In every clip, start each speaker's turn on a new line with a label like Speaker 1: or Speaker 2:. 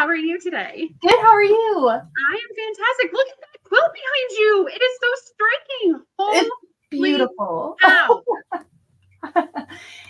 Speaker 1: How are you today?
Speaker 2: Good. How are you?
Speaker 1: I am fantastic. Look at that quilt behind you. It is so striking.
Speaker 2: It's
Speaker 1: Holy
Speaker 2: beautiful.
Speaker 1: cow.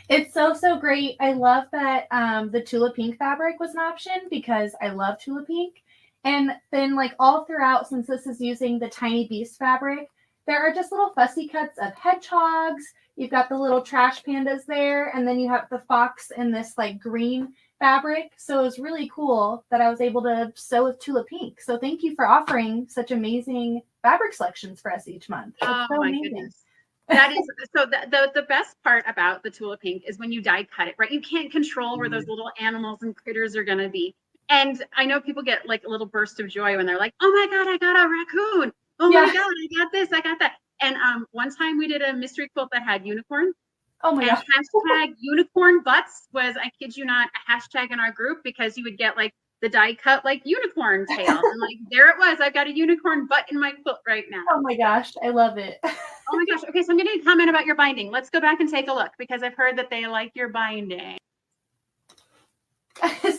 Speaker 2: It's so great. I love that the Tula Pink fabric was an option because I love Tula Pink. And then like all throughout, since this is using the Tiny Beast fabric, there are just little fussy cuts of hedgehogs. You've got the little trash pandas there, and then you have the fox in this like green fabric. So it was really cool that I was able to sew with Tula Pink. So thank you for offering such amazing fabric selections for us each month.
Speaker 1: Oh
Speaker 2: so
Speaker 1: my
Speaker 2: amazing.
Speaker 1: goodness. That is so the best part about the Tula Pink is when you die cut it, right? You can't control where those little animals and critters are going to be. And I know people get like a little burst of joy when they're like, oh my God, I got a raccoon. Oh my God, I got this, I got that. And one time we did a mystery quilt that had unicorns.
Speaker 2: Oh my gosh.
Speaker 1: Hashtag unicorn butts was, I kid you not, a hashtag in our group because you would get like the die cut like unicorn tail. And like there it was. I've got a unicorn butt in my quilt right now.
Speaker 2: Oh my gosh, I love it.
Speaker 1: Oh my gosh. Okay, so I'm going to comment about your binding. Let's go back and take a look because I've heard that they like your binding.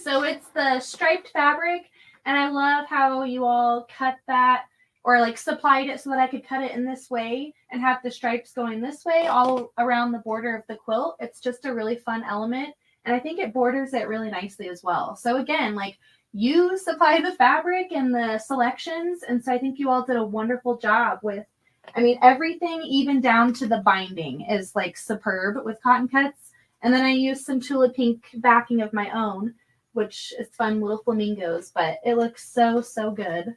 Speaker 2: So it's the striped fabric, and I love how you all cut that or like supplied it so that I could cut it in this way and have the stripes going this way all around the border of the quilt. It's just a really fun element, and I think it borders it really nicely as well. So again, like you supply the fabric and the selections, and so I think you all did a wonderful job with, I mean, everything even down to the binding is like superb with Cotton Cuts. And then I used some Tula Pink backing of my own, which is fun little flamingos, but it looks so good.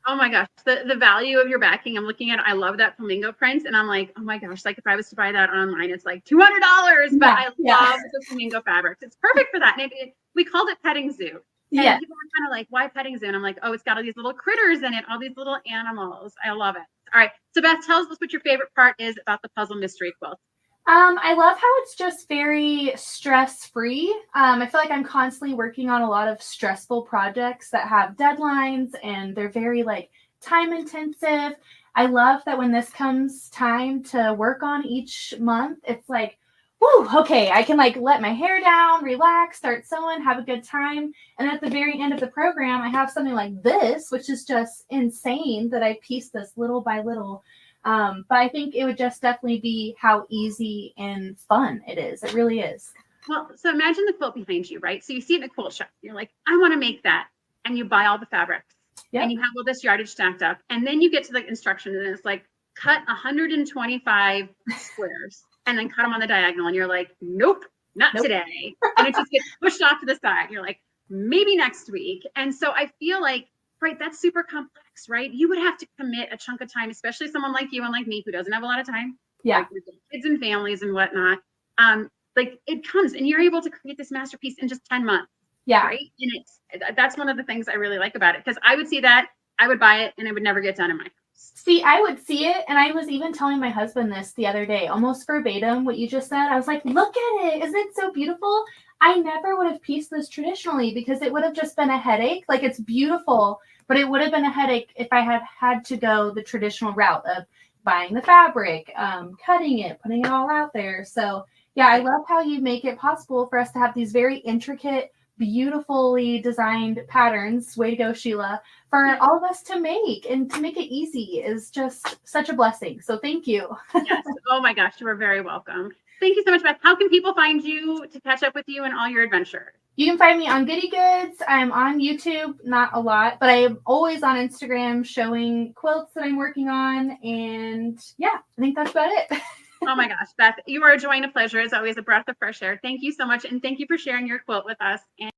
Speaker 1: Oh my gosh, the value of your backing, I'm looking at it, I love that flamingo print, and I'm like, oh my gosh, like if I was to buy that online, it's like $200, but I love the flamingo fabrics. It's perfect for that. And we called it Petting Zoo. And people were kind of like, why Petting Zoo? And I'm like, oh, it's got all these little critters in it, all these little animals. I love it. All right, so Beth, tell us what your favorite part is about the Puzzle Mystery Quilt.
Speaker 2: I love how it's just very stress-free. I feel like I'm constantly working on a lot of stressful projects that have deadlines and they're very like time intensive. I love that when this comes time to work on each month, it's like, whoo, okay, I can like let my hair down, relax, start sewing, have a good time. And at the very end of the program, I have something like this, which is just insane that I pieced this little by little. But I think it would just definitely be how easy and fun it is. It really is.
Speaker 1: Well, so imagine the quilt behind you, right? So you see it in a quilt shop. You're like, I want to make that. And you buy all the fabrics. Yep. And you have all this yardage stacked up. And then you get to the instructions and it's like, cut 125 squares and then cut them on the diagonal. And you're like, nope, not today. And it just gets pushed off to the side. You're like, maybe next week. And so I feel like, right, that's super complex, right? You would have to commit a chunk of time, especially someone like you and like me who doesn't have a lot of time.
Speaker 2: Yeah.
Speaker 1: Like with kids and families and whatnot. Like it comes and you're able to create this masterpiece in just 10 months.
Speaker 2: Yeah.
Speaker 1: Right. And that's one of the things I really like about it. Because I would see that, I would buy it, and it would never get done in my house.
Speaker 2: See, I would see it, and I was even telling my husband this the other day, almost verbatim what you just said. I was like, look at it. Isn't it so beautiful? I never would have pieced this traditionally because it would have just been a headache. Like, it's beautiful, but it would have been a headache if I had to go the traditional route of buying the fabric, cutting it, putting it all out there. So, yeah, I love how you make it possible for us to have these very intricate, beautifully designed patterns. Way to go, Sheila, for all of us to make, and to make it easy is just such a blessing. So thank you.
Speaker 1: Yes. Oh my gosh, you are very welcome. Thank you so much, Beth. How can people find you to catch up with you and all your adventures?
Speaker 2: You can find me on Goody Goods. I'm on YouTube, not a lot, but I am always on Instagram showing quilts that I'm working on. And yeah, I think that's about it.
Speaker 1: Oh my gosh, Beth, you are a joy and a pleasure. It's always a breath of fresh air. Thank you so much. And thank you for sharing your quilt with us. And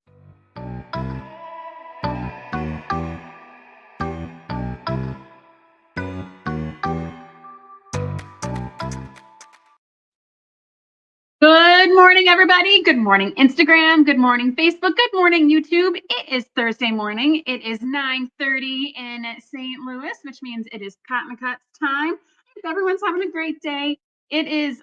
Speaker 1: good morning, everybody. Good morning, Instagram. Good morning, Facebook. Good morning, YouTube. It is Thursday morning. It is 9:30 in St. Louis, which means it is Cotton Cuts time. If everyone's having a great day. It is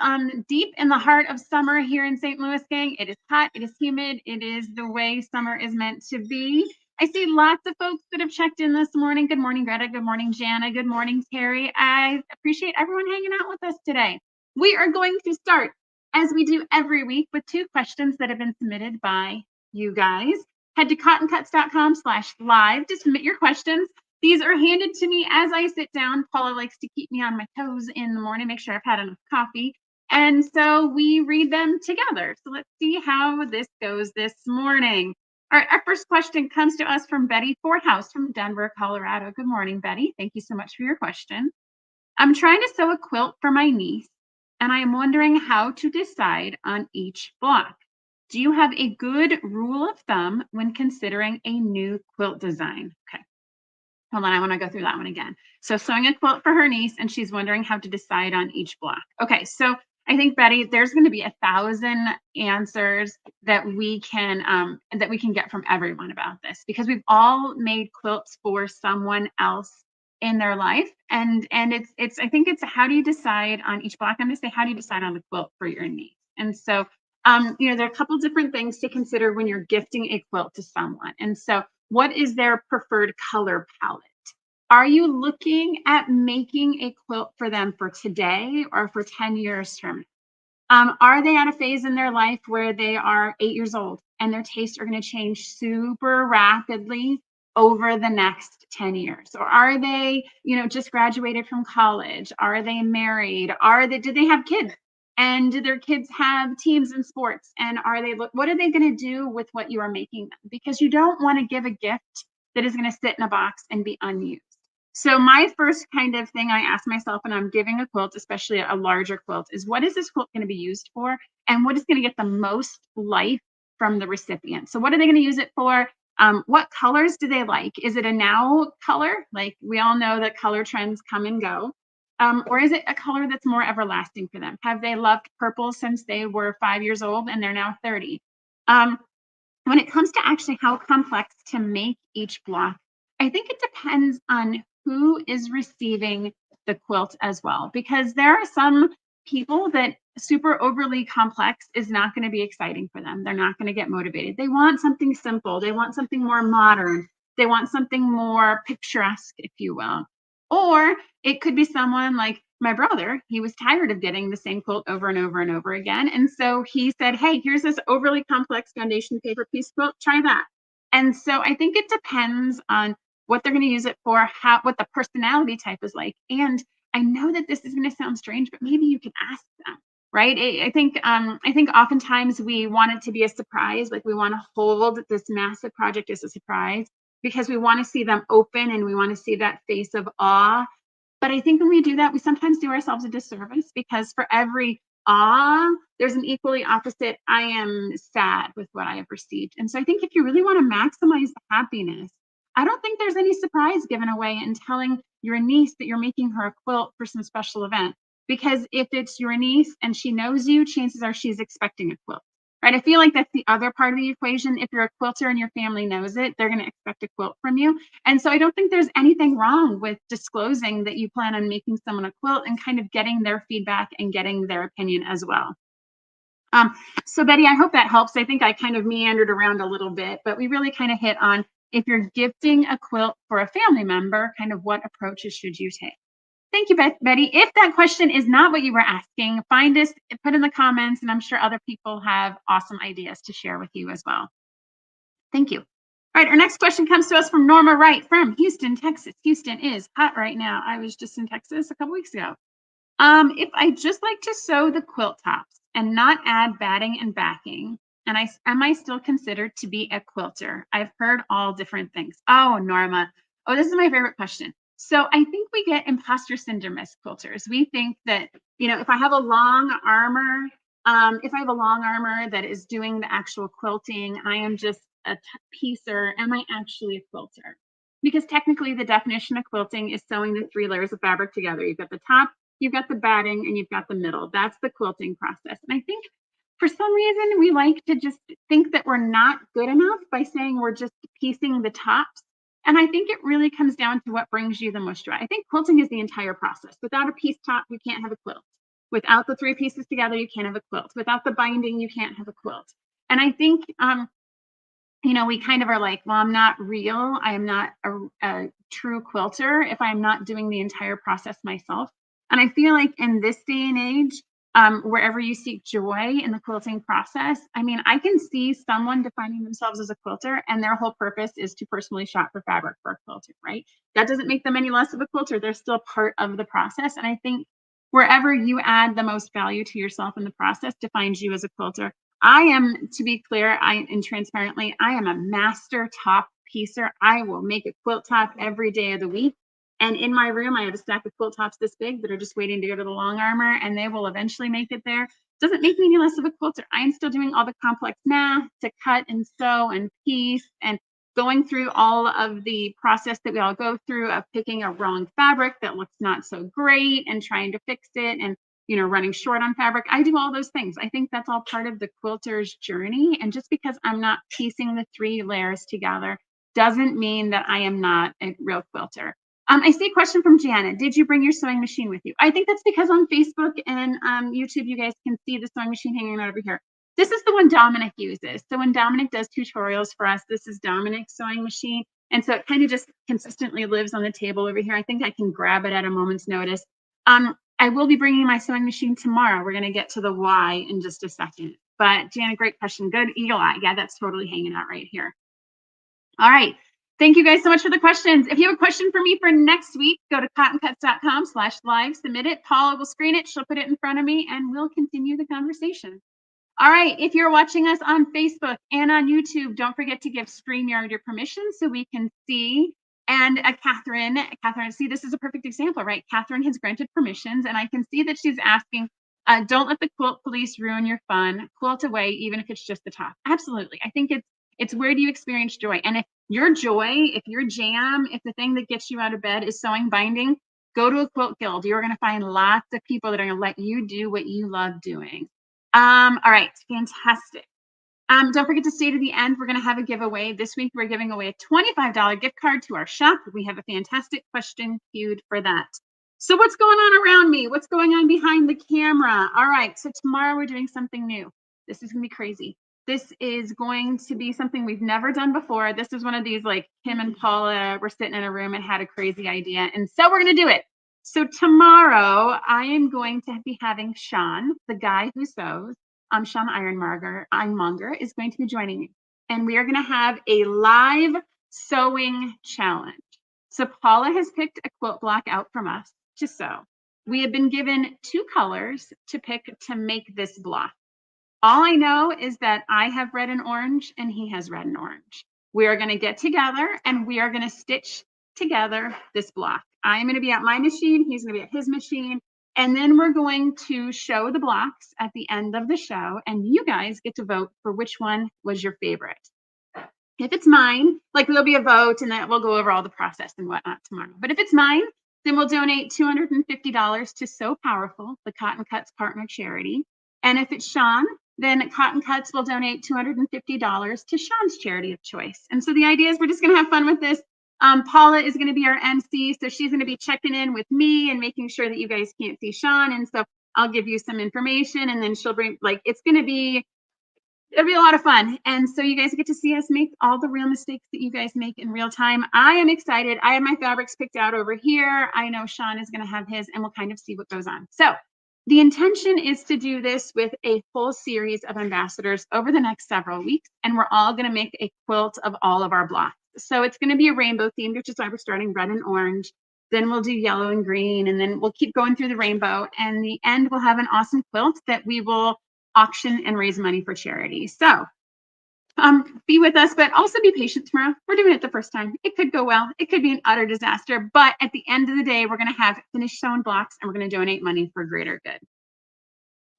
Speaker 1: deep in the heart of summer here in St. Louis, gang. It is hot. It is humid. It is the way summer is meant to be. I see lots of folks that have checked in this morning. Good morning, Greta. Good morning, Jana. Good morning, Terry. I appreciate everyone hanging out with us today. We are going to start, as we do every week, with 2 questions that have been submitted by you guys. Head to cottoncuts.com/live to submit your questions. These are handed to me as I sit down. Paula likes to keep me on my toes in the morning, make sure I've had enough coffee. And so we read them together. So let's see how this goes this morning. All right, our first question comes to us from Betty Forthouse from Denver, Colorado. Good morning, Betty. Thank you so much for your question. I'm trying to sew a quilt for my niece, and I am wondering how to decide on each block. Do you have a good rule of thumb when considering a new quilt design? Okay. Hold on, I want to go through that one again. So sewing a quilt for her niece, and she's wondering how to decide on each block. Okay, so I think, Betty, there's going to be 1,000 answers that we can get from everyone about this, because we've all made quilts for someone else in their life, and it's I think it's how do you decide on each block? I'm going to say, how do you decide on the quilt for your niece? And so there are a couple different things to consider when you're gifting a quilt to someone. And so, what is their preferred color palette? Are you looking at making a quilt for them for today or for 10 years from now? Are they at a phase in their life where they are 8 years old and their tastes are going to change super rapidly over the next 10 years? Or are they, just graduated from college? Are they married? Do they have kids? And do their kids have teams in sports? And what are they going to do with what you are making them? Because you don't want to give a gift that is going to sit in a box and be unused. So my first kind of thing I ask myself when I'm giving a quilt, especially a larger quilt, is what is this quilt going to be used for? And what is going to get the most life from the recipient? So what are they going to use it for? What colors do they like? Is it a now color? Like, we all know that color trends come and go. Or is it a color that's more everlasting for them? Have they loved purple since they were 5 years old and they're now 30? When it comes to actually how complex to make each block, I think it depends on who is receiving the quilt as well, because there are some people that super overly complex is not going to be exciting for them. They're not going to get motivated. They want something simple. They want something more modern. They want something more picturesque, if you will. Or it could be someone like my brother. He was tired of getting the same quilt over and over and over again. And so he said, hey, here's this overly complex foundation paper piece quilt. Try that. And so I think it depends on what they're going to use it for, what the personality type is like. And I know that this is going to sound strange, but maybe you can ask them, right? I think oftentimes we want it to be a surprise. Like, we want to hold this massive project as a surprise because we want to see them open and we want to see that face of awe. But I think when we do that, we sometimes do ourselves a disservice, because for every awe, there's an equally opposite, I am sad with what I have received. And so I think if you really want to maximize the happiness, I don't think there's any surprise given away in telling your niece that you're making her a quilt for some special event. Because if it's your niece and she knows you, chances are she's expecting a quilt, right? I feel like that's the other part of the equation. If you're a quilter and your family knows it, they're going to expect a quilt from you. And so I don't think there's anything wrong with disclosing that you plan on making someone a quilt and kind of getting their feedback and getting their opinion as well. So Betty, I hope that helps. I think I kind of meandered around a little bit, but we really kind of hit on, if you're gifting a quilt for a family member, kind of what approaches should you take? Thank you, Betty. If that question is not what you were asking, find us, put in the comments, and I'm sure other people have awesome ideas to share with you as well. Thank you. All right, our next question comes to us from Norma Wright from Houston, Texas. Houston is hot right now. I was just in Texas a couple weeks ago. If I just like to sew the quilt tops and not add batting and backing, and am I still considered to be a quilter? I've heard all different things. Oh, Norma. Oh, this is my favorite question. So I think we get imposter syndrome as quilters. We think that, if I have a long armor, that is doing the actual quilting, I am just a piecer. Am I actually a quilter? Because technically the definition of quilting is sewing the 3 layers of fabric together. You've got the top, you've got the batting, and you've got the middle. That's the quilting process. And I think for some reason, we like to just think that we're not good enough by saying we're just piecing the tops. And I think it really comes down to what brings you the most joy. I think quilting is the entire process. Without a piece top, you can't have a quilt. Without the 3 pieces together, you can't have a quilt. Without the binding, you can't have a quilt. And I think, we kind of are like, well, I'm not real. I am not a true quilter if I'm not doing the entire process myself. And I feel like in this day and age, wherever you seek joy in the quilting process. I mean, I can see someone defining themselves as a quilter and their whole purpose is to personally shop for fabric for a quilter, right? That doesn't make them any less of a quilter. They're still part of the process. And I think wherever you add the most value to yourself in the process defines you as a quilter. I am, to be clear, and transparently, I am a master top piecer. I will make a quilt top every day of the week. And in my room, I have a stack of quilt tops this big that are just waiting to go to the long armor, and they will eventually make it there. Doesn't make me any less of a quilter. I am still doing all the complex math to cut and sew and piece and going through all of the process that we all go through of picking a wrong fabric that looks not so great and trying to fix it and, you know, running short on fabric. I do all those things. I think that's all part of the quilter's journey. And just because I'm not piecing the 3 layers together doesn't mean that I am not a real quilter. I see a question from Janet. Did you bring your sewing machine with you? I think that's because on Facebook and YouTube, you guys can see the sewing machine hanging out over here. This is the one Dominic uses. So when Dominic does tutorials for us, this is Dominic's sewing machine. And so it kind of just consistently lives on the table over here. I think I can grab it at a moment's notice. I will be bringing my sewing machine tomorrow. We're going to get to the why in just a second. But Janet, great question. Good eagle eye. Yeah, that's totally hanging out right here. All right. Thank you guys so much for the questions. If you have a question for me for next week, go to cottoncuts.com/live, submit it. Paula will screen it. She'll put it in front of me and we'll continue the conversation. All right. If you're watching us on Facebook and on YouTube, don't forget to give StreamYard your permission so we can see. And Catherine, see, this is a perfect example, right? Catherine has granted permissions and I can see that she's asking, don't let the quilt police ruin your fun. Quilt away, even if it's just the top. Absolutely. I think it's where do you experience joy? And if your joy, if your jam, if the thing that gets you out of bed is sewing binding, go to a quilt guild. You're going to find lots of people that are going to let you do what you love doing. All right, fantastic. Don't forget to stay to the end. We're going to have a giveaway. This week, we're giving away a $25 gift card to our shop. We have a fantastic question queued for that. So what's going on around me? What's going on behind the camera? All right, so tomorrow we're doing something new. This is going to be crazy. This is going to be something we've never done before. This is one of these, like Kim and Paula were sitting in a room and had a crazy idea. And so we're going to do it. So tomorrow I am going to be having Sean, the guy who sews, Sean Ironmonger is going to be joining me. And we are going to have a live sewing challenge. So Paula has picked a quilt block out from us to sew. We have been given 2 colors to pick to make this block. All I know is that I have red and orange and he has red and orange. We are going to get together and we are going to stitch together this block. I'm going to be at my machine. He's going to be at his machine. And then we're going to show the blocks at the end of the show. And you guys get to vote for which one was your favorite. If it's mine, like there'll be a vote and then we'll go over all the process and whatnot tomorrow. But if it's mine, then we'll donate $250 to So Powerful, the Cotton Cuts partner charity. And if it's Sean, then Cotton Cuts will donate $250 to Sean's charity of choice. And so the idea is we're just going to have fun with this. Paula is going to be our MC, so she's going to be checking in with me and making sure that you guys can't see Sean. And so I'll give you some information and then she'll bring, like, it'll be a lot of fun. And so you guys get to see us make all the real mistakes that you guys make in real time. I am excited. I have my fabrics picked out over here. I know Sean is going to have his and we'll kind of see what goes on. So the intention is to do this with a full series of ambassadors over the next several weeks, and we're all going to make a quilt of all of our blocks. So it's going to be a rainbow themed, which is why we're starting red and orange. Then we'll do yellow and green, and then we'll keep going through the rainbow. And the end, we'll have an awesome quilt that we will auction and raise money for charity. So be with us, but also be patient tomorrow. We're doing it the first time. It could go well. It could be an utter disaster. But at the end of the day, we're going to have finished sewn blocks and we're going to donate money for greater good.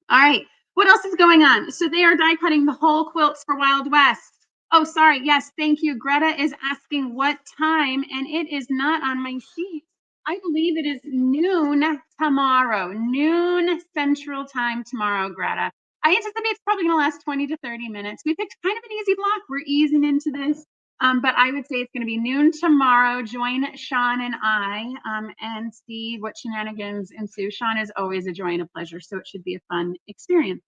Speaker 1: All right. What else is going on? So they are die cutting the whole quilts for Wild West. Oh, sorry. Yes. Thank you. Greta is asking what time, and it is not on my sheet. I believe it is noon tomorrow, noon Central Time tomorrow, Greta. I anticipate it's probably going to last 20 to 30 minutes. We picked kind of an easy block. We're easing into this, but I would say it's going to be noon tomorrow. Join Sean and I and see what shenanigans ensue. Sean is always a joy and a pleasure, so it should be a fun experience.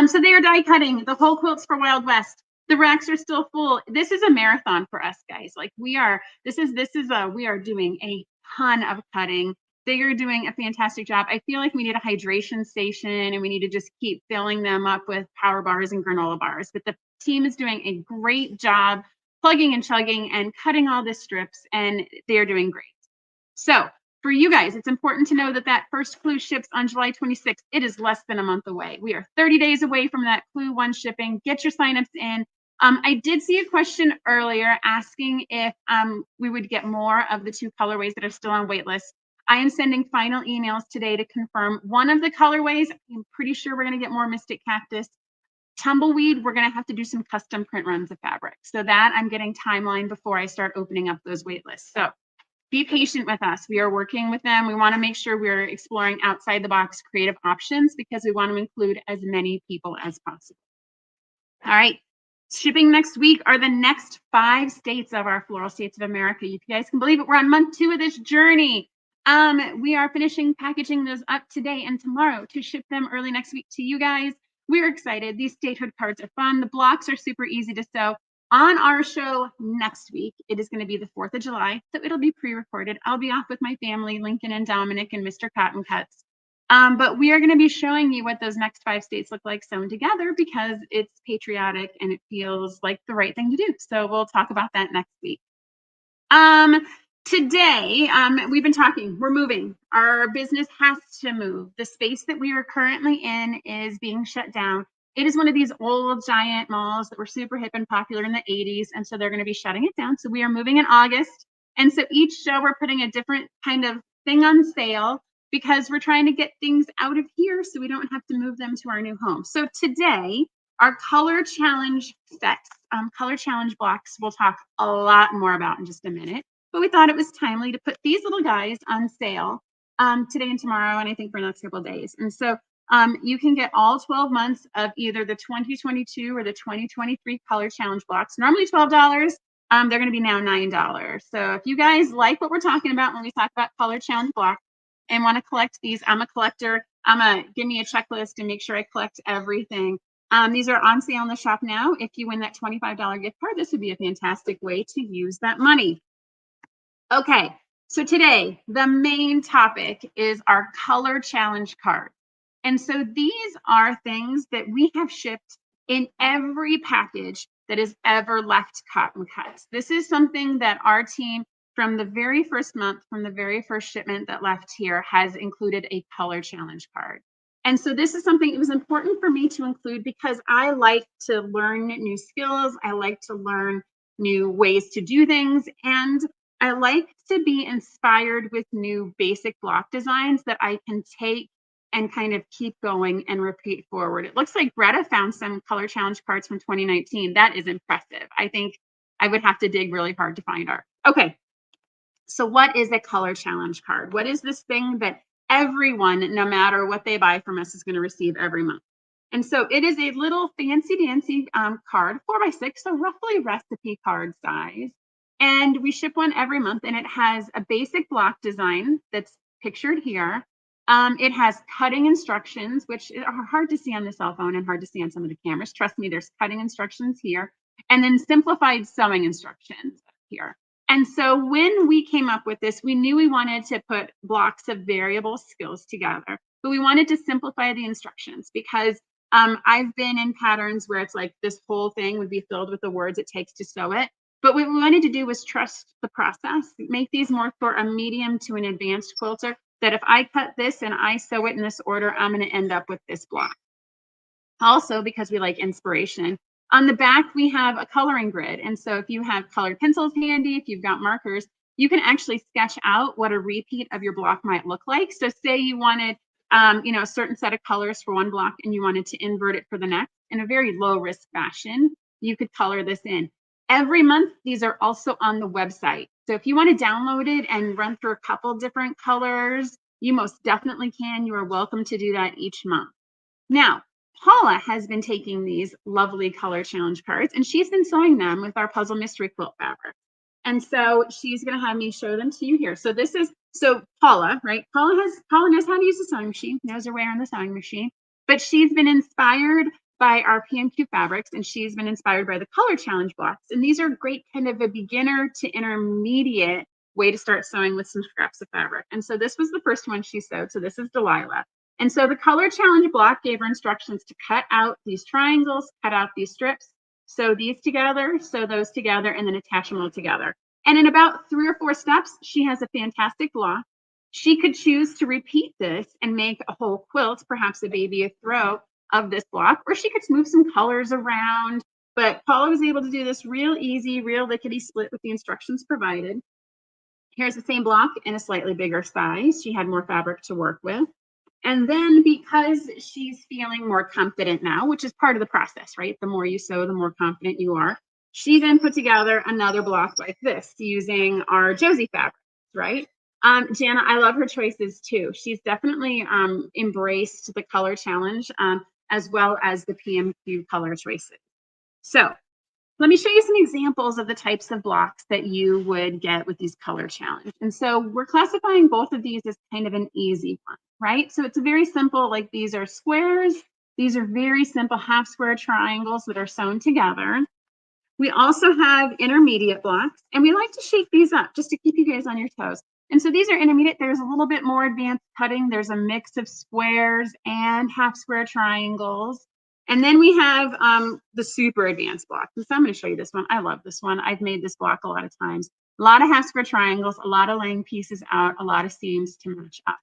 Speaker 1: So they are die cutting the whole quilts for Wild West. The racks are still full. This is a marathon for us, guys. Like we are doing a ton of cutting. They are doing a fantastic job. I feel like we need a hydration station and we need to just keep filling them up with power bars and granola bars. But the team is doing a great job plugging and chugging and cutting all the strips, and they're doing great. So for you guys, it's important to know that that first Clue ships on July 26th. It is less than a month away. We are 30 days away from that Clue 1 shipping. Get your signups in. I did see a question earlier asking if we would get more of the 2 colorways that are still on waitlist. I am sending final emails today to confirm one of the colorways. I'm pretty sure we're going to get more Mystic Cactus. Tumbleweed, we're going to have to do some custom print runs of fabric. So that I'm getting timeline before I start opening up those wait lists. So be patient with us. We are working with them. We want to make sure we're exploring outside the box creative options because we want to include as many people as possible. All right. Shipping next week are the next 5 states of our Floral States of America. You guys can believe it. We're on month 2 of this journey. We are finishing packaging those up today and tomorrow to ship them early next week to you guys. We're excited. These statehood cards are fun. The blocks are super easy to sew. On our show next week, it is going to be the 4th of July, so it'll be pre-recorded. I'll be off with my family, Lincoln and Dominic and Mr. Cotton Cuts. But we are going to be showing you what those next 5 states look like sewn together because it's patriotic and it feels like the right thing to do. So we'll talk about that next week. Today, we've been talking, we're moving. Our business has to move. The space that we are currently in is being shut down. It is one of these old giant malls that were super hip and popular in the 80s. And so they're going to be shutting it down. So we are moving in August. And so each show we're putting a different kind of thing on sale because we're trying to get things out of here so we don't have to move them to our new home. So today, our color challenge sets, color challenge blocks, we'll talk a lot more about in just a minute. But we thought it was timely to put these little guys on sale today and tomorrow, and I think for the next couple of days. And so you can get all 12 months of either the 2022 or the 2023 color challenge blocks. Normally $12. They're going to be now $9. So if you guys like what we're talking about when we talk about color challenge blocks and want to collect these, I'm a collector. Give me a checklist and make sure I collect everything. These are on sale in the shop now. If you win that $25 gift card, this would be a fantastic way to use that money. Okay, so today, the main topic is our color challenge card. And so these are things that we have shipped in every package that has ever left Cotton Cuts. This is something that our team from the very first month, from the very first shipment that left here has included a color challenge card. And so this is something, it was important for me to include because I like to learn new skills. I like to learn new ways to do things. And I like to be inspired with new basic block designs that I can take and kind of keep going and repeat forward. It looks like Greta found some color challenge cards from 2019. That is impressive. I think I would have to dig really hard to find ours. Okay, so what is a color challenge card? What is this thing that everyone, no matter what they buy from us, is going to receive every month? And so it is a little fancy dancy card, 4x6, so roughly recipe card size. And we ship one every month, and it has a basic block design that's pictured here. It has cutting instructions, which are hard to see on the cell phone and hard to see on some of the cameras. Trust me, there's cutting instructions here, and then simplified sewing instructions here. And so when we came up with this, we knew we wanted to put blocks of variable skills together, but we wanted to simplify the instructions because I've been in patterns where it's like this whole thing would be filled with the words it takes to sew it. But what we wanted to do was trust the process, make these more for a medium to an advanced quilter, that if I cut this and I sew it in this order, I'm going to end up with this block. Also, because we like inspiration, on the back, we have a coloring grid. And so if you have colored pencils handy, if you've got markers, you can actually sketch out what a repeat of your block might look like. So say you wanted a certain set of colors for one block and you wanted to invert it for the next in a very low risk fashion, you could color this in. Every month, these are also on the website. So if you want to download it and run through a couple different colors, you most definitely can. You are welcome to do that each month. Now, Paula has been taking these lovely color challenge cards and she's been sewing them with our Puzzle Mystery Quilt fabric. And so she's going to have me show them to you here. So this is, Paula, right? Paula knows how to use the sewing machine, knows her way around the sewing machine, but she's been inspired by our PMQ fabrics, and she's been inspired by the color challenge blocks. And these are great kind of a beginner to intermediate way to start sewing with some scraps of fabric. And so this was the first one she sewed. So this is Delilah. And so the color challenge block gave her instructions to cut out these triangles, cut out these strips, sew these together, sew those together, and then attach them all together. And in about 3 or 4 steps, she has a fantastic block. She could choose to repeat this and make a whole quilt, perhaps a baby a throw of this block, or she could move some colors around. But Paula was able to do this real easy, real lickety split with the instructions provided. Here's the same block in a slightly bigger size. She had more fabric to work with. And then because she's feeling more confident now, which is part of the process, right? The more you sew, the more confident you are. She then put together another block like this using our Josie fabric, right? Jana, I love her choices too. She's definitely embraced the color challenge as well as the PMQ color choices. So let me show you some examples of the types of blocks that you would get with these color challenge. And so we're classifying both of these as kind of an easy one, right? So it's very simple, like these are squares. These are very simple half square triangles that are sewn together. We also have intermediate blocks, and we like to shake these up just to keep you guys on your toes. And so these are intermediate. There's a little bit more advanced cutting. There's a mix of squares and half square triangles. And then we have the super advanced block. So I'm going to show you this one. I love this one. I've made this block a lot of times. A lot of half square triangles, a lot of laying pieces out, a lot of seams to match up.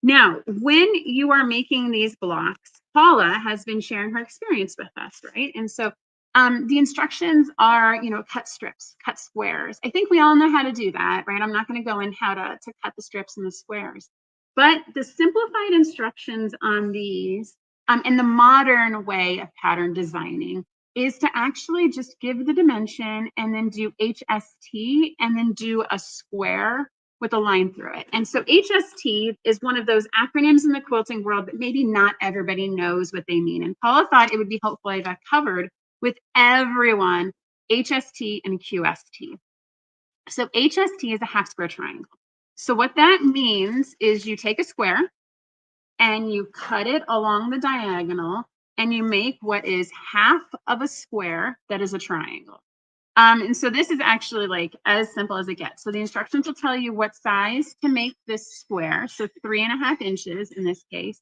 Speaker 1: Now, when you are making these blocks, Paula has been sharing her experience with us, right? And so the instructions are, cut strips, cut squares. I think we all know how to do that, right? I'm not going to go in how to cut the strips and the squares. But the simplified instructions on these in the modern way of pattern designing is to actually just give the dimension and then do HST and then do a square with a line through it. And so HST is one of those acronyms in the quilting world that maybe not everybody knows what they mean. And Paula thought it would be helpful if I covered with everyone HST and QST. So HST is a half square triangle. So what that means is you take a square and you cut it along the diagonal and you make what is half of a square that is a triangle. And so this is actually like as simple as it gets. So the instructions will tell you what size to make this square. So 3.5 inches in this case.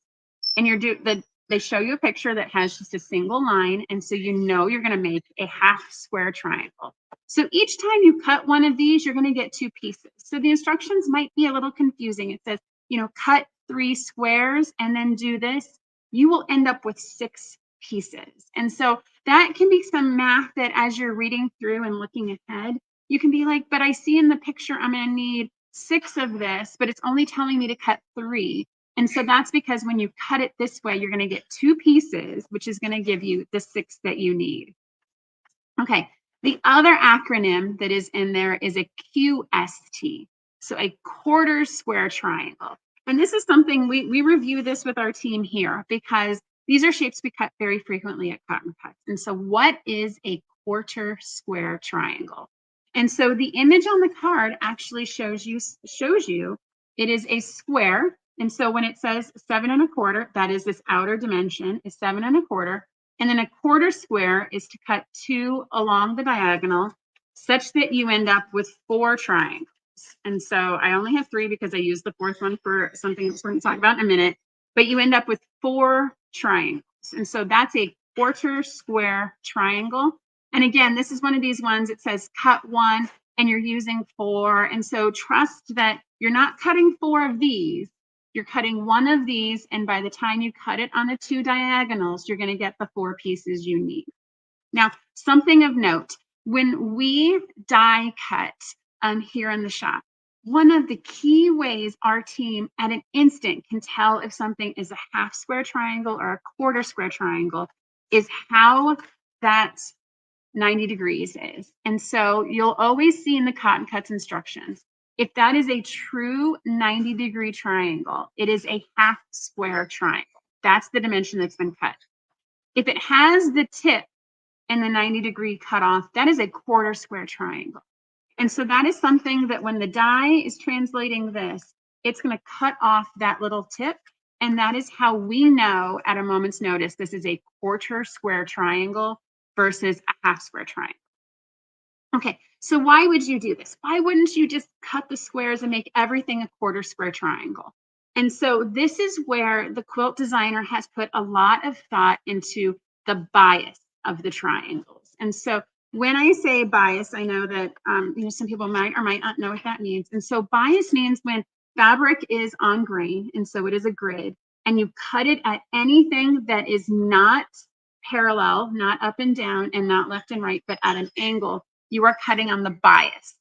Speaker 1: And they show you a picture that has just a single line. And so you're going to make a half square triangle. So each time you cut one of these, you're going to get 2 pieces. So the instructions might be a little confusing. It says, cut 3 squares and then do this. You will end up with 6 pieces. And so that can be some math that as you're reading through and looking ahead, you can be like, but I see in the picture I'm going to need 6 of this, but it's only telling me to cut 3. And so that's because when you cut it this way, you're going to get 2 pieces, which is going to give you the 6 that you need. Okay, the other acronym that is in there is a QST, so a quarter square triangle. And this is something we review this with our team here because these are shapes we cut very frequently at Cotton Cuts. And so what is a quarter square triangle? And so the image on the card actually shows you it is a square. And so when it says 7 1/4, that is this outer dimension is 7 1/4. And then a quarter square is to cut 2 along the diagonal such that you end up with 4 triangles. And so I only have 3 because I used the 4th one for something else we're going to talk about in a minute. But you end up with 4 triangles. And so that's a quarter square triangle. And again, this is one of these ones, it says cut 1 and you're using 4. And so trust that you're not cutting 4 of these. You're cutting 1 of these, and by the time you cut it on the 2 diagonals, you're going to get the 4 pieces you need. Now, something of note, when we die cut here in the shop, one of the key ways our team at an instant can tell if something is a half square triangle or a quarter square triangle is how that 90 degrees is. And so you'll always see in the Cotton Cuts instructions, if that is a true 90-degree triangle, it is a half square triangle. That's the dimension that's been cut. If it has the tip and the 90-degree cutoff, that is a quarter square triangle. And so that is something that when the die is translating this, it's going to cut off that little tip. And that is how we know at a moment's notice, this is a quarter square triangle versus a half square triangle. Okay, So why would you do this? Why wouldn't you just cut the squares and make everything a quarter square triangle? And so this is where the quilt designer has put a lot of thought into the bias of the triangles. And so when I say bias, I know that some people might or might not know what that means. And so bias means when fabric is on grain, and so it is a grid, and you cut it at anything that is not parallel, not up and down, and not left and right, but at an angle, you are cutting on the bias.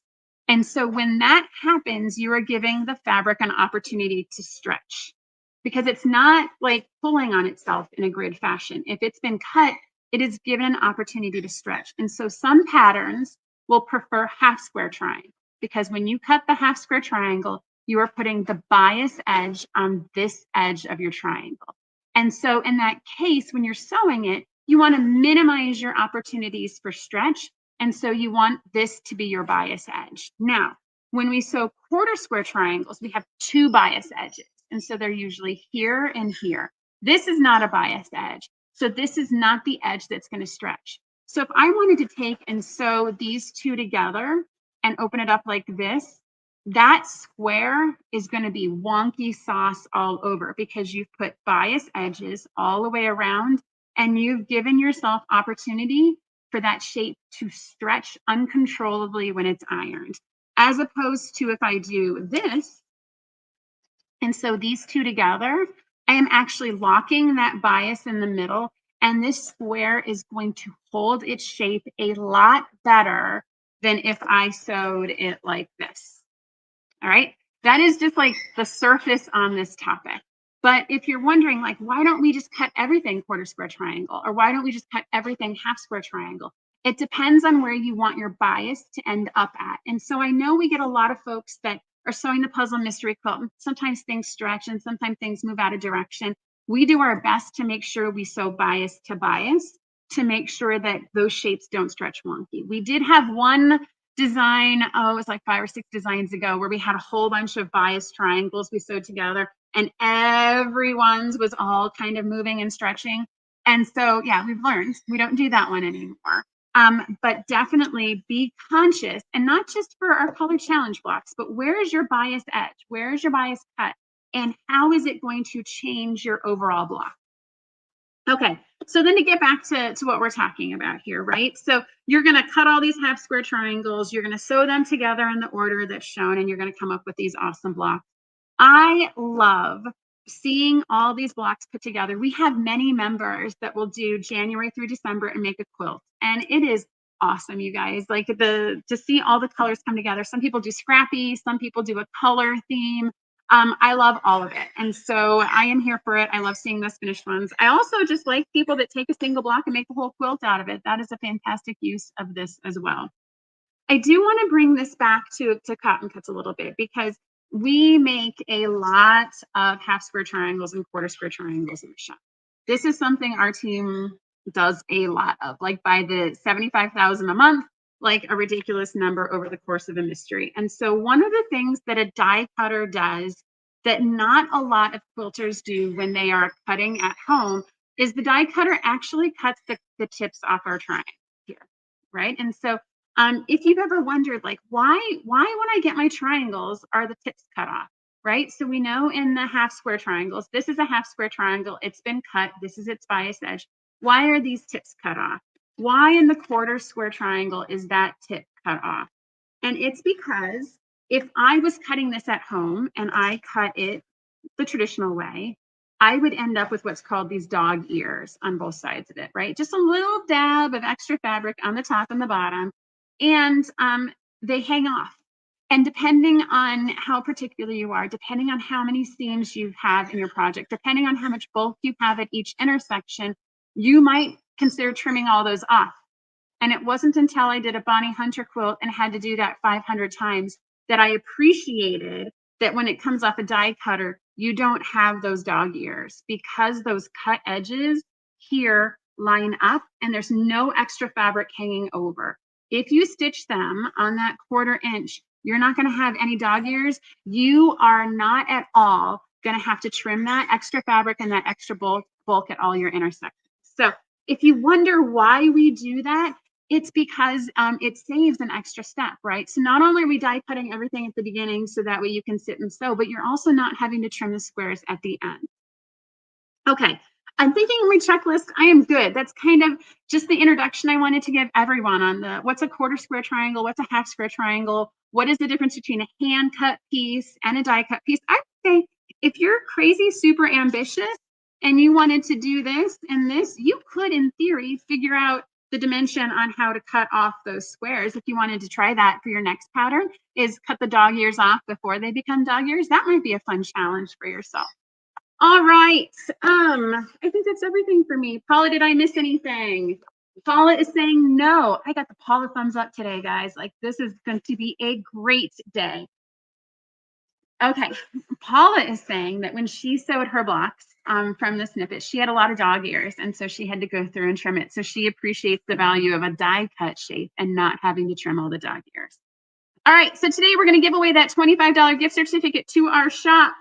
Speaker 1: And so when that happens, you are giving the fabric an opportunity to stretch because it's not like pulling on itself in a grid fashion. If it's been cut, it is given an opportunity to stretch. And so some patterns will prefer half square triangle because when you cut the half square triangle, you are putting the bias edge on this edge of your triangle. And so in that case, when you're sewing it, you want to minimize your opportunities for stretch. And so you want this to be your bias edge. Now, when we sew quarter square triangles, we have two bias edges. And so they're usually here and here. This is not a bias edge. So this is not the edge that's going to stretch. So if I wanted to take and sew these two together and open it up like this, that square is going to be wonky sauce all over because you've put bias edges all the way around and you've given yourself opportunity for that shape to stretch uncontrollably when it's ironed, as opposed to if I do this and sew these two together, I am actually locking that bias in the middle, and this square is going to hold its shape a lot better than if I sewed it like this. All right, that is just like the surface on this topic. But if you're wondering, like, why don't we just cut everything quarter square triangle? Or why don't we just cut everything half square triangle? It depends on where you want your bias to end up at. And so I know we get a lot of folks that are sewing the puzzle mystery quilt. Sometimes things stretch and sometimes things move out of direction. We do our best to make sure we sew bias to bias to make sure that those shapes don't stretch wonky. We did have one design, it was like 5 or 6 designs ago, where we had a whole bunch of bias triangles we sewed together and everyone's was all kind of moving and stretching. And so, yeah, we've learned we don't do that one anymore. But definitely be conscious, and not just for our color challenge blocks, but where is your bias edge? Where is your bias cut? And how is it going to change your overall block? Okay, so then to get back to what we're talking about here, right? So you're going to cut all these half square triangles, you're going to sew them together in the order that's shown, and you're going to come up with these awesome blocks. I love seeing all these blocks put together. We have many members that will do January through December and make a quilt, and it is awesome, you guys. Like to see all the colors come together. Some people do scrappy, some people do a color theme. I love all of it. And so I am here for it. I love seeing those finished ones. I also just like people that take a single block and make a whole quilt out of it. That is a fantastic use of this as well. I do want to bring this back to cotton cuts a little bit because we make a lot of half square triangles and quarter square triangles in the shop. This is something our team does a lot of, like by the 75,000 a month, like a ridiculous number over the course of a mystery. And so one of the things that a die cutter does that not a lot of quilters do when they are cutting at home is the die cutter actually cuts the tips off our triangle here, right? And so if you've ever wondered, like, why when I get my triangles are the tips cut off, right? So we know in the half square triangles, this is a half square triangle. It's been cut. This is its bias edge. Why are these tips cut off? Why in the quarter square triangle is that tip cut off? And it's because if I was cutting this at home and I cut it the traditional way, I would end up with what's called these dog ears on both sides of it, right? Just a little dab of extra fabric on the top and the bottom. And they hang off. And depending on how particular you are, depending on how many seams you have in your project, depending on how much bulk you have at each intersection, you might consider trimming all those off. And it wasn't until I did a Bonnie Hunter quilt and had to do that 500 times that I appreciated that when it comes off a die cutter, you don't have those dog ears because those cut edges here line up and there's no extra fabric hanging over. If you stitch them on that 1/4 inch, you're not going to have any dog ears. You are not at all going to have to trim that extra fabric and that extra bulk at all your intersections. So if you wonder why we do that, It's because it saves an extra step, right? So not only are we die cutting everything at the beginning so that way you can sit and sew, but you're also not having to trim the squares at the end. Okay, I'm thinking my checklist, I am good. That's kind of just the introduction I wanted to give everyone on the what's a quarter square triangle, what's a half square triangle, what is the difference between a hand cut piece and a die cut piece. I would say if you're crazy, super ambitious, and you wanted to do this and this, you could, in theory, figure out the dimension on how to cut off those squares. If you wanted to try that for your next pattern, is cut the dog ears off before they become dog ears. That might be a fun challenge for yourself. All right. I think that's everything for me. Paula, did I miss anything? Paula is saying no. I got the Paula thumbs up today, guys. Like, this is going to be a great day. Okay. Paula is saying that when she sewed her blocks from the snippet, she had a lot of dog ears, and so she had to go through and trim it. So she appreciates the value of a die cut shape and not having to trim all the dog ears. All right. So today we're going to give away that $25 gift certificate to our shop.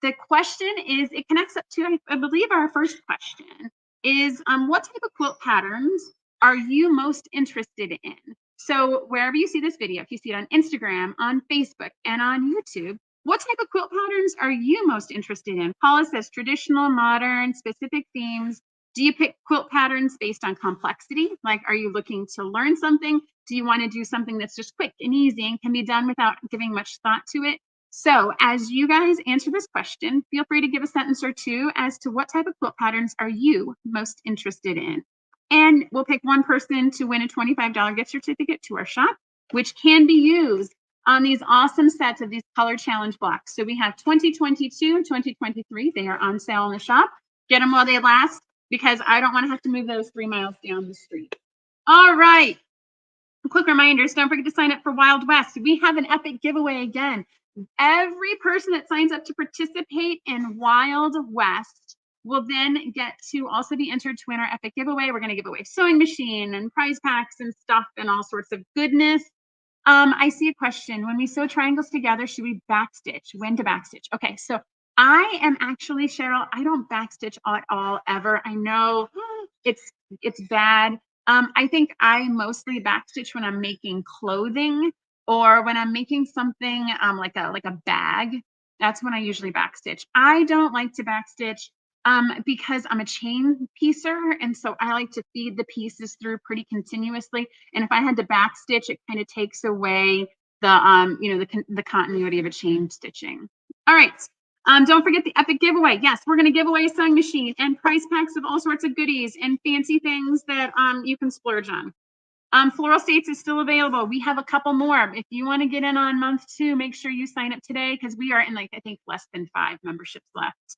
Speaker 1: The question is, it connects up to, I believe, our first question is, what type of quilt patterns are you most interested in? So wherever you see this video, if you see it on Instagram, on Facebook, and on YouTube, what type of quilt patterns are you most interested in? Paula says traditional, modern, specific themes. Do you pick quilt patterns based on complexity? Like, are you looking to learn something? Do you want to do something that's just quick and easy and can be done without giving much thought to it? So as you guys answer this question, feel free to give a sentence or two as to what type of quilt patterns are you most interested in. And we'll pick one person to win a $25 gift certificate to our shop, which can be used on these awesome sets of these color challenge blocks. So we have 2022 and 2023. They are on sale in the shop. Get them while they last, because I don't want to have to move those 3 miles down the street. All right. Quick reminders, don't forget to sign up for Wild West. We have an epic giveaway again. Every person that signs up to participate in Wild West will then get to also be entered to win our epic giveaway. We're going to give away sewing machine and prize packs and stuff and all sorts of goodness. I see a question. When we sew triangles together, should we backstitch? When to backstitch? Okay, so I am actually, Cheryl, I don't backstitch at all ever. I know it's bad. I think I mostly backstitch when I'm making clothing or when I'm making something like a bag. That's when I usually backstitch. I don't like to backstitch because I'm a chain piecer, and so I like to feed the pieces through pretty continuously. And if I had to backstitch, it kind of takes away the the continuity of a chain stitching. All right. Don't forget the epic giveaway. Yes, we're going to give away a sewing machine and prize packs of all sorts of goodies and fancy things that you can splurge on. Floral States is still available. We have a couple more. If you want to get in on month 2, make sure you sign up today, because we are in I think less than 5 memberships left.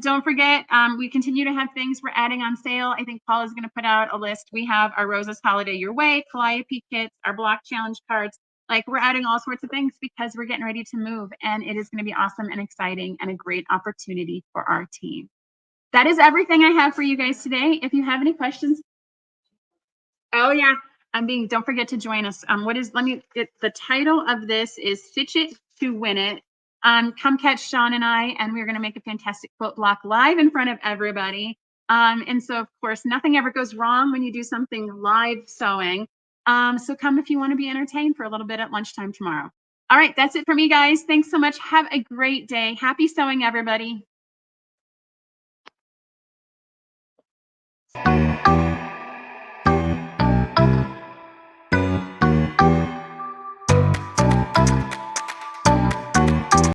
Speaker 1: Don't forget, we continue to have things we're adding on sale. I think Paul is going to put out a list. We have our Roses Holiday Your Way, Calliope kits, our block challenge cards. Like, we're adding all sorts of things because we're getting ready to move, and it is going to be awesome and exciting and a great opportunity for our team. That is everything I have for you guys today. If you have any questions. Oh yeah, don't forget to join us. The title of this is Stitch It to Win It. Come catch Sean and I, and we're going to make a fantastic quilt block live in front of everybody. And so, of course, nothing ever goes wrong when you do something live sewing. So come if you want to be entertained for a little bit at lunchtime tomorrow. All right, that's it for me, guys. Thanks so much. Have a great day. Happy sewing, everybody.